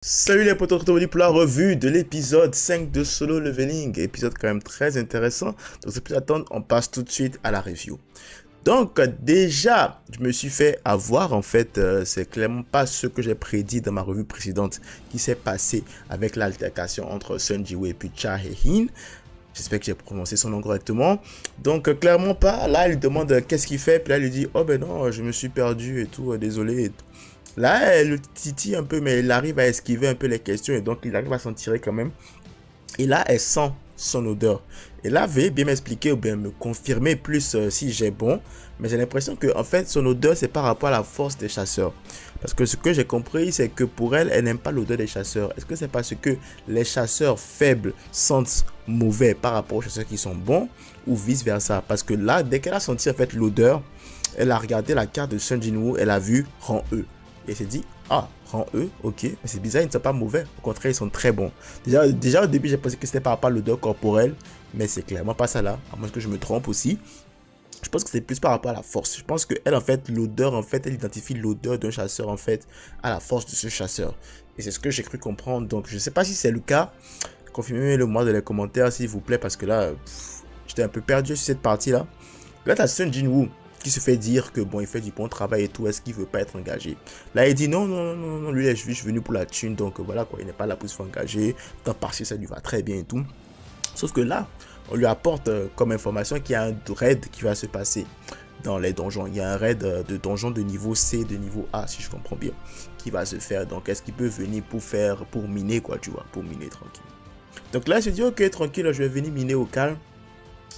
Salut les potos, bienvenue pour la revue de l'épisode 5 de Solo Leveling. Épisode quand même très intéressant. Donc sans plus attendre, on passe tout de suite à la review. Donc déjà, je me suis fait avoir en fait, c'est clairement pas ce que j'ai prédit dans ma revue précédente qui s'est passé avec l'altercation entre Sun Jiwoo et puis Cha Hae-in. J'espère que j'ai prononcé son nom correctement. Donc clairement pas, là il demande qu'est-ce qu'il fait, puis là il lui dit oh ben non je me suis perdu et tout, désolé et tout. Là, elle le titille un peu, mais il arrive à esquiver un peu les questions et donc il arrive à s'en tirer quand même. Et là, elle sent son odeur. Et là, veuillez bien m'expliquer ou bien me confirmer plus si j'ai bon. Mais j'ai l'impression que en fait, son odeur, c'est par rapport à la force des chasseurs. Parce que ce que j'ai compris, c'est que pour elle, elle n'aime pas l'odeur des chasseurs. Est-ce que c'est parce que les chasseurs faibles sentent mauvais par rapport aux chasseurs qui sont bons ou vice versa? Parce que là, dès qu'elle a senti en fait l'odeur, elle a regardé la carte de Sun Jinwoo, elle a vu rang E. Et s'est dit, ah, rang E, ok, mais c'est bizarre, ils ne sont pas mauvais. Au contraire, ils sont très bons. Déjà au début, j'ai pensé que c'était par rapport à l'odeur corporelle, mais c'est clairement pas ça là, à moins que je me trompe aussi. Je pense que c'est plus par rapport à la force. Je pense qu'elle, en fait, l'odeur, en fait, elle identifie l'odeur d'un chasseur, en fait, à la force de ce chasseur. Et c'est ce que j'ai cru comprendre. Donc, je ne sais pas si c'est le cas. Confirmez-le moi dans les commentaires, s'il vous plaît, parce que là, j'étais un peu perdu sur cette partie-là. Là, tu as Sun Jinwoo qui se fait dire que bon, il fait du bon travail et tout, est-ce qu'il veut pas être engagé? Là, il dit non, non, non, non, lui, il est juste venu pour la thune, donc voilà quoi, il n'est pas là pour se faire engager, tant parce que ça lui va très bien et tout. Sauf que là, on lui apporte comme information qu'il y a un raid qui va se passer dans les donjons. Il y a un raid de donjon de niveau C, de niveau A, si je comprends bien, qui va se faire. Donc, est-ce qu'il peut venir pour miner, quoi, tu vois, pour miner tranquille. Donc là, je dis, ok, tranquille, je vais venir miner au calme.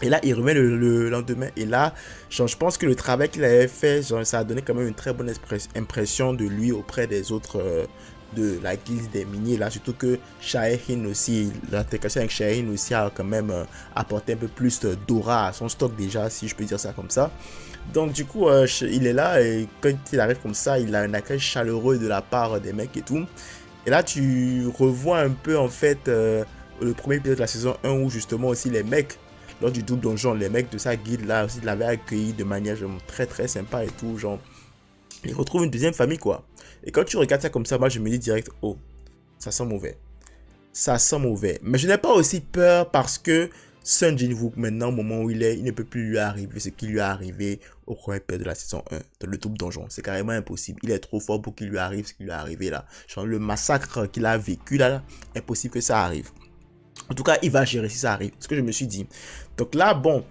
Et là, il revient le lendemain. Et là, genre, je pense que le travail qu'il avait fait, genre, ça a donné quand même une très bonne impression de lui auprès des autres de la guilde des miniers. Là, surtout que Cha Hae-in aussi, l'intégration avec Cha Hae-in aussi a quand même apporté un peu plus d'aura à son stock déjà, si je peux dire ça comme ça. Donc du coup, il est là et quand il arrive comme ça, il a un accueil chaleureux de la part des mecs et tout. Et là, tu revois un peu en fait le premier épisode de la saison 1 où justement aussi les mecs lors du double donjon, les mecs de sa guilde là aussi l'avaient accueilli de manière genre, très très sympa et tout, genre ils retrouvent une deuxième famille quoi. Et quand tu regardes ça comme ça, moi je me dis direct, oh, ça sent mauvais. Ça sent mauvais. Mais je n'ai pas aussi peur parce que Sun Jinwoo maintenant au moment où il est, il ne peut plus lui arriver ce qui lui est arrivé au premier épisode de la saison 1, dans le double donjon. C'est carrément impossible. Il est trop fort pour qu'il lui arrive ce qui lui est arrivé là. Genre le massacre qu'il a vécu là, impossible que ça arrive. En tout cas, il va gérer si ça arrive. C'est ce que je me suis dit. Donc là, bon,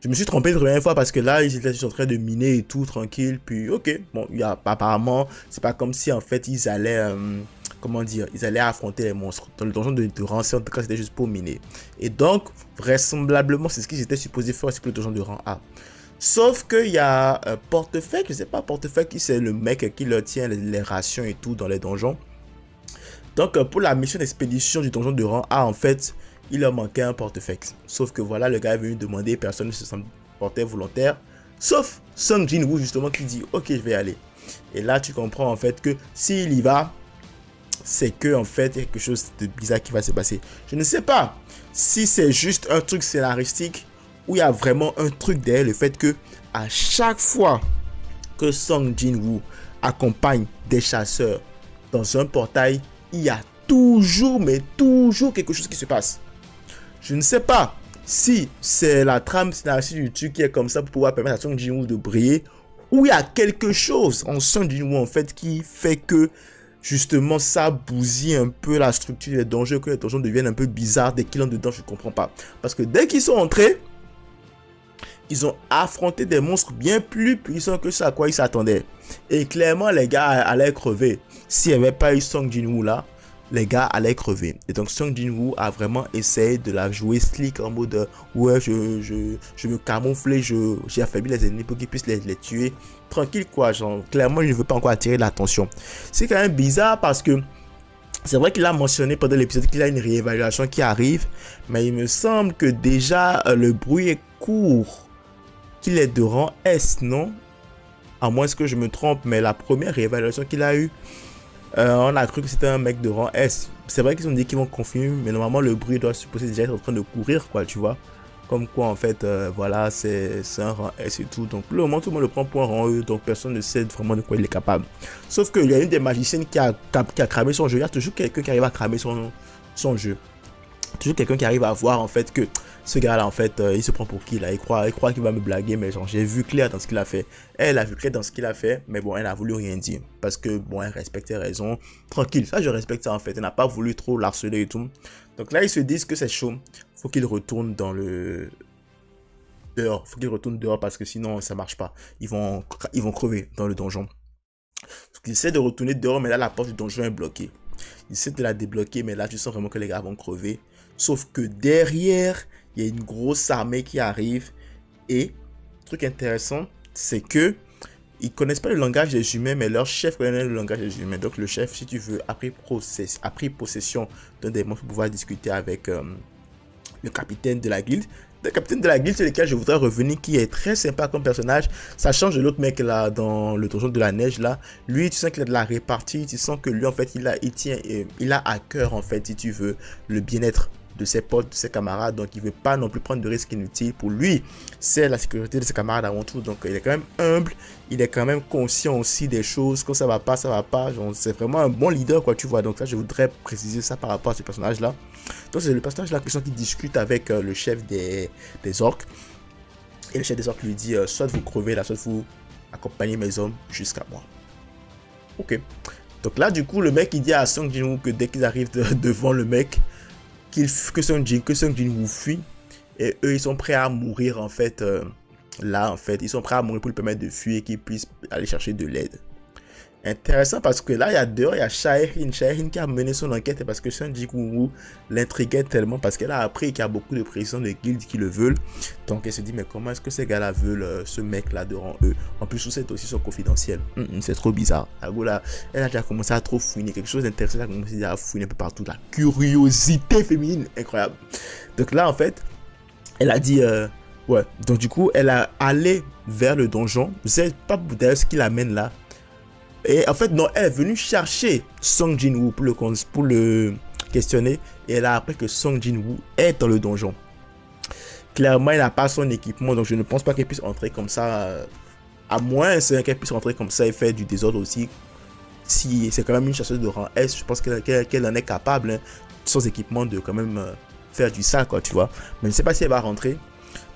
je me suis trompé la première fois parce que là, ils étaient en train de miner et tout, tranquille. Puis, ok, bon, apparemment, c'est pas comme si en fait, ils allaient, comment dire, ils allaient affronter les monstres. Dans le donjon de rang C, en tout cas, c'était juste pour miner. Et donc, vraisemblablement, c'est ce qu'ils étaient supposés faire aussi pour le donjon de rang A. Sauf qu'il y a Portefeuille, je sais pas, Portefeuille qui c'est le mec qui leur tient les rations et tout dans les donjons. Donc pour la mission d'expédition du donjon de rang A, en fait, il leur manquait un portefeuille. Sauf que voilà, le gars est venu demander, personne ne se sent porté volontaire. Sauf Sun Jinwoo justement qui dit, ok, je vais y aller. Et là, tu comprends en fait que s'il y va, c'est que en fait, il y a quelque chose de bizarre qui va se passer. Je ne sais pas si c'est juste un truc scénaristique ou il y a vraiment un truc derrière le fait que à chaque fois que Sun Jinwoo accompagne des chasseurs dans un portail, il y a toujours, mais toujours quelque chose qui se passe. Je ne sais pas si c'est la trame scénaristique du truc qui est comme ça pour pouvoir permettre à Sun Jinwoo de briller, ou il y a quelque chose en Sun Jinwoo en fait qui fait que justement ça bousille un peu la structure des donjons, que les donjons deviennent un peu bizarres dès qu'ils entrent dedans, je ne comprends pas. Parce que dès qu'ils sont entrés, ils ont affronté des monstres bien plus puissants que ce à quoi ils s'attendaient. Et clairement, les gars allaient crever. S'il n'y avait pas eu Sun Jinwoo là, les gars allaient crever. Et donc Sun Jinwoo a vraiment essayé de la jouer slick en mode ouais, je me camoufle, j'ai affaibli les ennemis pour qu'ils puissent les tuer. Tranquille quoi, genre clairement je ne veux pas encore attirer l'attention. C'est quand même bizarre parce que c'est vrai qu'il a mentionné pendant l'épisode qu'il a une réévaluation qui arrive, mais il me semble que déjà le bruit est court. Qu'il est de rang S, non? À moins que je me trompe, mais la première réévaluation qu'il a eue, on a cru que c'était un mec de rang S. C'est vrai qu'ils ont dit qu'ils vont confirmer, mais normalement le bruit doit supposer déjà être en train de courir, quoi, tu vois. comme quoi en fait voilà c'est un rang S et tout, donc le moment tout le monde le prend pour un rang E, donc personne ne sait vraiment de quoi il est capable. Sauf qu'il y a une des magiciennes qui a cramé son jeu. Il y a toujours quelqu'un qui arrive à cramer son jeu, toujours quelqu'un qui arrive à voir en fait que ce gars là en fait il se prend pour qui là, il croit qu'il va me blaguer, mais genre j'ai vu clair dans ce qu'il a fait. Elle a vu clair dans ce qu'il a fait, mais bon elle a voulu rien dire parce que bon elle respectait raison, tranquille, ça je respecte ça en fait, elle n'a pas voulu trop l'harceler et tout. Donc là ils se disent que c'est chaud, faut qu'il retourne dans le dehors, faut qu'il retourne dehors parce que sinon ça marche pas, ils vont crever dans le donjon. Donc il essaie de retourner dehors, mais là la porte du donjon est bloquée. Il essaie de la débloquer, mais là tu sens vraiment que les gars vont crever. Sauf que derrière, il y a une grosse armée qui arrive. Et, truc intéressant, c'est que ils connaissent pas le langage des humains, mais leur chef connaît le langage des humains. Donc le chef, si tu veux, a pris possession d'un démon pour pouvoir discuter avec le capitaine de la guilde. Le capitaine de la guilde sur lequel je voudrais revenir, qui est très sympa comme personnage. Ça change de l'autre mec là dans le donjon de la neige là. Lui, tu sens qu'il a de la répartie. Tu sens que lui en fait, il a à cœur en fait, si tu veux, le bien-être de ses potes, de ses camarades. Donc il veut pas non plus prendre de risques inutiles. Pour lui, c'est la sécurité de ses camarades avant tout. Donc il est quand même humble. Il est quand même conscient aussi des choses. Quand ça va pas, ça va pas. C'est vraiment un bon leader quoi, tu vois. Donc là, je voudrais préciser ça par rapport à ce personnage là. Donc c'est le personnage là qui discute avec le chef des orques. Et le chef des orques lui dit soit vous crevez là, soit vous accompagnez mes hommes jusqu'à moi. Ok. Donc là du coup le mec il dit à Sung Jin-woo que dès qu'ils arrivent devant le mec, que Sung Jin-woo fuit. Et eux ils sont prêts à mourir en fait. Là en fait ils sont prêts à mourir pour lui permettre de fuir et qu'il puisse aller chercher de l'aide. Intéressant parce que là, il y a Shaerin qui a mené son enquête parce que Sung Jin-woo l'intriguait tellement parce qu'elle a appris qu'il y a beaucoup de présidents de guildes qui le veulent. Donc elle se dit mais comment est-ce que ces gars-là veulent ce mec-là devant eux? En plus, tous ces dossiers sont confidentiels. C'est trop bizarre. Là, elle a déjà commencé à trop fouiner. Quelque chose d'intéressant, elle a commencé à fouiner un peu partout. La curiosité féminine, incroyable. Donc là, en fait, elle a dit... ouais, donc du coup, elle a allé vers le donjon. Vous savez pas d'ailleurs ce qui l'amène là. Et en fait, non, elle est venue chercher Sung Jin-woo pour le questionner. Et elle a appris que Sung Jin-woo est dans le donjon. Clairement, il n'a pas son équipement. Donc, je ne pense pas qu'elle puisse entrer comme ça. À moins qu'elle puisse entrer comme ça et faire du désordre aussi. Si c'est quand même une chasseuse de rang S, je pense qu'elle en est capable, hein, sans équipement, de quand même faire du sale, quoi, tu vois. Mais je ne sais pas si elle va rentrer.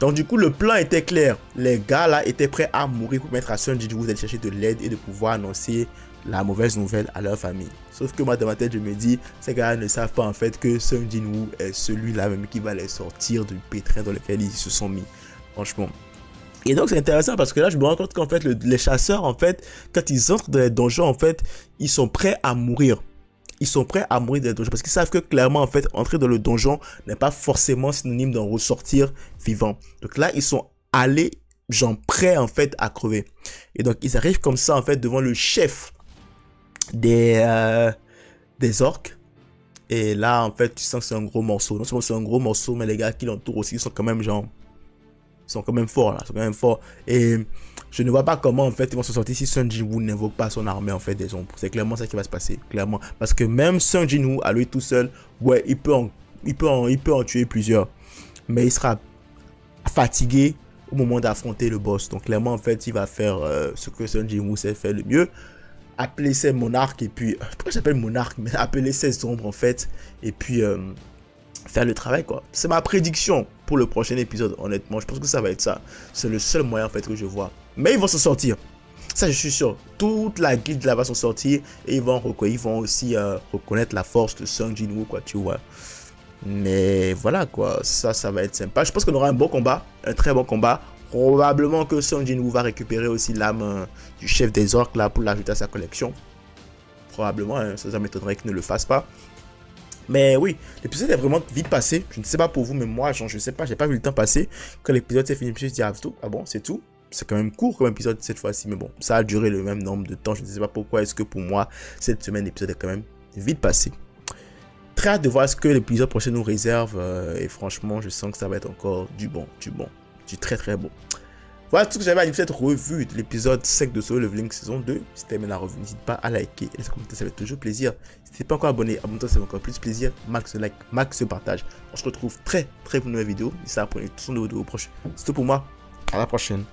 Donc du coup le plan était clair, les gars là étaient prêts à mourir pour permettre à Sung Jin-woo d'aller chercher de l'aide et de pouvoir annoncer la mauvaise nouvelle à leur famille. Sauf que moi dans ma tête je me dis, ces gars ne savent pas en fait que Sung Jin-woo est celui-là même qui va les sortir du pétrin dans lequel ils se sont mis, franchement. Et donc c'est intéressant parce que là je me rends compte qu'en fait les chasseurs en fait, quand ils entrent dans les donjons en fait, ils sont prêts à mourir. Ils sont prêts à mourir dans les donjons parce qu'ils savent que clairement en fait entrer dans le donjon n'est pas forcément synonyme d'en ressortir vivant. Donc là ils sont allés genre prêts en fait à crever. Et donc ils arrivent comme ça en fait devant le chef des orques. Et là en fait tu sens que c'est un gros morceau. Non seulement c'est un gros morceau, mais les gars qui l'entourent aussi sont quand même genre... Ils sont quand même forts là, ils sont quand même forts. Et je ne vois pas comment en fait ils vont se sortir si Sung Jin-woo n'invoque pas son armée en fait des ombres. C'est clairement ça qui va se passer, clairement. Parce que même Sung Jin-woo à lui tout seul, ouais, il peut en tuer plusieurs. Mais il sera fatigué au moment d'affronter le boss. Donc clairement en fait il va faire ce que Sung Jin-woo sait faire le mieux. Appeler ses monarques et puis... pourquoi j'appelle monarque? Mais appeler ses ombres en fait. Et puis... faire le travail quoi. C'est ma prédiction pour le prochain épisode, honnêtement. Je pense que ça va être ça. C'est le seul moyen en fait que je vois. Mais ils vont s'en sortir. Ça je suis sûr. Toute la guilde là va s'en sortir. Et ils vont aussi reconnaître la force de Sung Jin-woo quoi, tu vois. Mais voilà quoi. Ça va être sympa. Je pense qu'on aura un bon combat. Un très bon combat. Probablement que Sung Jin-woo va récupérer aussi l'âme du chef des orques là pour l'ajouter à sa collection. Probablement, hein, ça m'étonnerait qu'il ne le fasse pas. Mais oui, l'épisode est vraiment vite passé. Je ne sais pas pour vous, mais moi, genre, je sais pas, j'ai pas vu le temps passer. Quand l'épisode s'est fini, je me suis dit, ah bon, c'est tout. C'est quand même court comme épisode cette fois-ci, mais bon, ça a duré le même nombre de temps. Je ne sais pas pourquoi est-ce que pour moi, cette semaine, l'épisode est quand même vite passé. Très hâte de voir ce que l'épisode prochain nous réserve. Et franchement, je sens que ça va être encore du bon, du très très bon. Voilà tout ce que j'avais à dire cette revue de l'épisode 5 de Solo Leveling saison 2. Si tu aimé la revue, n'hésite pas à liker et laisser un commentaire, ça fait toujours plaisir. Si tu n'es pas encore abonné, abonne-toi, ça fait encore plus plaisir. Max like, max partage. On se retrouve très pour une nouvelle vidéo. Et ça, pour une toute nouvelle vidéo prochaine. C'est tout pour moi. À la prochaine.